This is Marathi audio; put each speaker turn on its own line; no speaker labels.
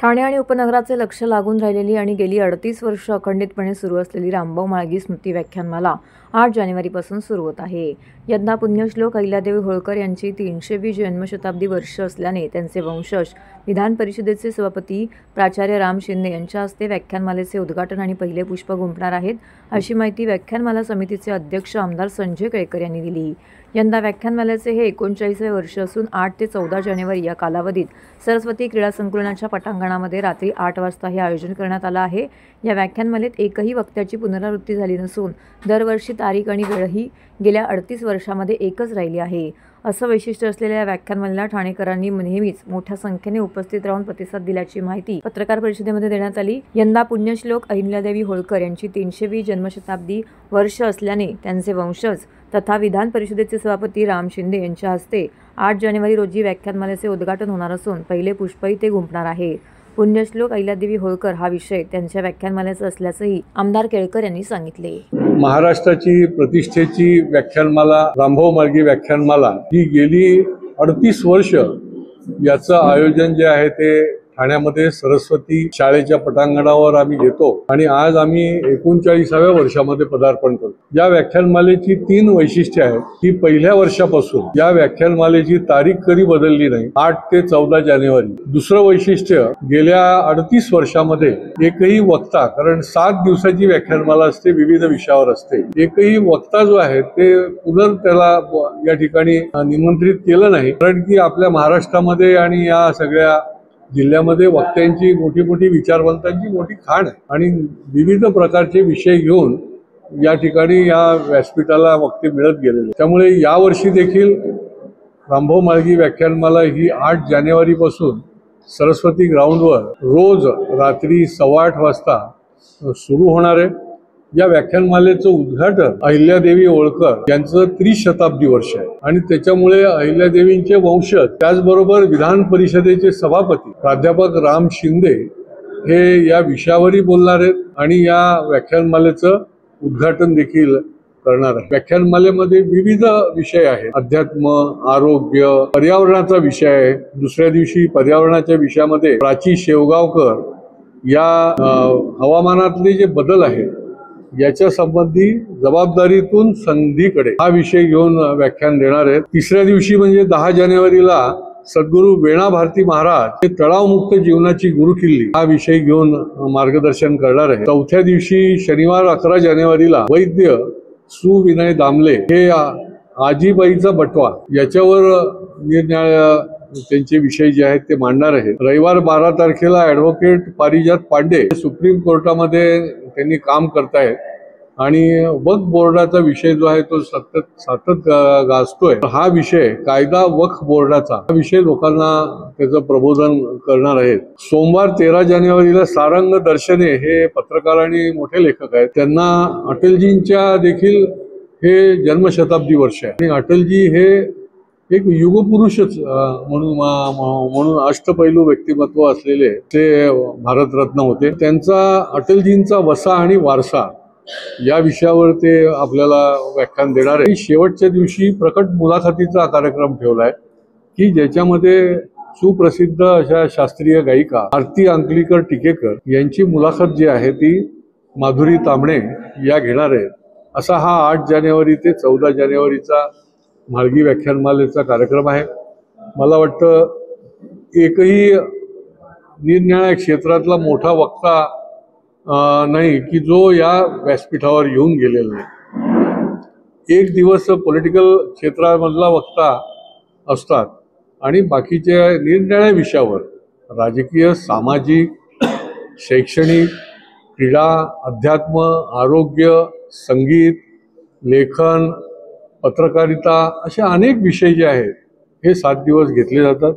ठाणे आणि उपनगराचे लक्ष लागून राहिलेली आणि गेली 38 वर्ष अखंडितपणे सुरू असलेली रामभाऊ म्हाळगी स्मृती व्याख्यानमाला 8 जानेवारीपासून सुरू होत आहे. यंदा पुण्यश्लोक अहिल्यादेवी होळकर यांची 320वी जन्मशताब्दी वर्ष असल्याने त्यांचे वंशज विधान परिषदेचे सभापती प्राचार्य राम शिंदे यांच्या हस्ते व्याख्यानमालेचे उद्घाटन आणि पहिले पुष्प गुंफणार आहेत, अशी माहिती व्याख्यानमाला समितीचे अध्यक्ष आमदार संजय केळकर यांनी दिली. यंदा व्याख्यानमालेचे हे 39वे वर्ष असून 8 ते 14 जानेवारी या कालावधीत सरस्वती क्रीडा संकुलाच्या पटांगणामध्ये रात्री 8 वाजता हे आयोजन करण्यात आलं आहे. या व्याख्यानमालेत एकही वक्त्याची पुनरावृत्ती झाली नसून दरवर्षी तारीख आणि वेळही गेल्या 38 वर्षांमध्ये एकच राहिली आहे. असं वैशिष्ट्य असलेल्या या व्याख्यानमालेला ठाणेकरांनी नेहमीच मोठ्या संख्येने उपस्थित राहून प्रतिसाद दिल्याची माहिती पत्रकार परिषदेमध्ये देण्यात आली. यंदा पुण्यश्लोक अहिल्यादेवी होळकर यांची 300वी जन्मशताब्दी वर्ष असल्याने त्यांचे वंशज तथा विधान परिषदेचे सभापती राम शिंदे यांच्या हस्ते 8 जानेवारी रोजी व्याख्यानमालेचे उद्घाटन होणार असून पहिले पुष्पही ते गुंफणार आहे. पुण्यश्लोक अहिल्यादेवी होळकर हा विषय त्यांच्या व्याख्यानमालेचा असल्याचंही आमदार केळकर यांनी सांगितले.
महाराष्ट्राची प्रतिष्ठेची व्याख्यानमाला रामभाऊ म्हाळगी व्याख्यानमाला ही गेली 38 वर्ष याचं आयोजन जे आहे ते ठाण्यामध्ये सरस्वती शाळेच्या पटांगणावर आम्ही घेतो आणि आज आम्ही 39व्या वर्षामध्ये पदार्पण करतो. या व्याख्यानमालेची 3 वैशिष्ट्ये आहेत की पहिल्या वर्षापासून या व्याख्यानमालेची तारीख कधी बदलली नाही, 8 ते 14 जानेवारी. दुसरं वैशिष्ट्य, गेल्या 38 वर्षामध्ये एकही वक्ता, कारण 7 दिवसाची व्याख्यानमाला असते, विविध विषयावर असते, एकही वक्ता जो आहे ते त्याला या ठिकाणी निमंत्रित केलं नाही. कारण की आपल्या महाराष्ट्रामध्ये आणि या सगळ्या जिल्ह्यामध्ये वक्त्यांची मोठी विचारवंतांची मोठी खाण आहे आणि विविध प्रकारचे विषय घेऊन या ठिकाणी या व्यासपीठाला वक्ते मिळत गेलेले. त्यामुळे यावर्षी देखील रामभाऊ म्हाळगी व्याख्यानमाला ही 8 जानेवारीपासून सरस्वती ग्राउंडवर रोज रात्री 8:15 वाजता सुरू होणार आहे. या व्याख्यानमालेचं उद्घाटन अहिल्यादेवी होळकर यांचं 30 शताब्दी वर्ष आहे आणि त्याच्यामुळे अहिल्यादेवींचे वंशज, त्याचबरोबर विधान परिषदेचे सभापती प्राध्यापक राम शिंदे हे या विषयावरही बोलणार आहेत आणि या व्याख्यानमालेचं उद्घाटन देखील करणार आहे. व्याख्यानमालेमध्ये विविध विषय आहेत. अध्यात्म, आरोग्य, पर्यावरणाचा विषय आहे. दुसऱ्या दिवशी पर्यावरणाच्या विषयामध्ये प्राची शेवगावकर या हवामानातले जे बदल आहेत याच्या संबंधी जबाबदारीतून संधीकडे हा विषय घेऊन व्याख्यान देणार आहेत. तिसऱ्या दिवशी म्हणजे 10 जानेवारीला सद्गुरू वेणा भारती महाराज हे तणावमुक्त जीवनाची गुरुकिल्ली हा विषय घेऊन मार्गदर्शन करणार आहे. चौथ्या दिवशी शनिवार 11 जानेवारीला वैद्य सुविनय दामले हे आजीबाईचा बटवा याच्यावर निरनिराळ्या त्यांचे विषय जे आहेत ते मांडणार आहेत. रविवार 12 तारखेला ॲडव्होकेट पारिजात पांडे सुप्रीम कोर्टामध्ये त्यांनी काम करतायत आणि वक्फ बोर्डाचा विषय जो आहे तो सतत गाजतोय. हा विषय कायदा वक्फ बोर्डाचा हा विषय लोकांना त्याचं प्रबोधन करणार आहेत. सोमवार 13 जानेवारीला सारंग दर्शने हे पत्रकार आणि मोठे लेखक आहेत, त्यांना अटलजींच्या देखील हे जन्मशताब्दी वर्ष आहे आणि अटलजी हे एक युगपुरुषच म्हणून अष्टपैलू व्यक्तिमत्व असलेले ते भारतरत्न होते. त्यांचा अटलजींचा वसा आणि वारसा या विषयावर ते आपल्याला व्याख्यान देणार आहे. शेवटच्या दिवशी प्रकट मुलाखतीचा कार्यक्रम ठेवलाय की ज्याच्यामध्ये सुप्रसिद्ध अशा शास्त्रीय गायिका आरती अंकलीकर टिकेकर यांची मुलाखत जी आहे ती माधुरी तांबणे या घेणार आहेत. असा हा 8 जानेवारी ते 14 जानेवारीचा म्हाळगी व्याख्यानमालेचा कार्यक्रम आहे. मला वाटतं एकही निरनिराळ्या क्षेत्रातला मोठा वक्ता नाही की जो या व्यासपीठावर येऊन गेलेला नाही. एक दिवस पॉलिटिकल क्षेत्रामधला वक्ता असतात आणि बाकीच्या निरनिराळ्या विषयावर राजकीय, सामाजिक, शैक्षणिक, क्रीडा, अध्यात्म, आरोग्य, संगीत, लेखन, पत्रकारिता असे अनेक विषय जे आहेत हे 7 दिवस घेतले जातात.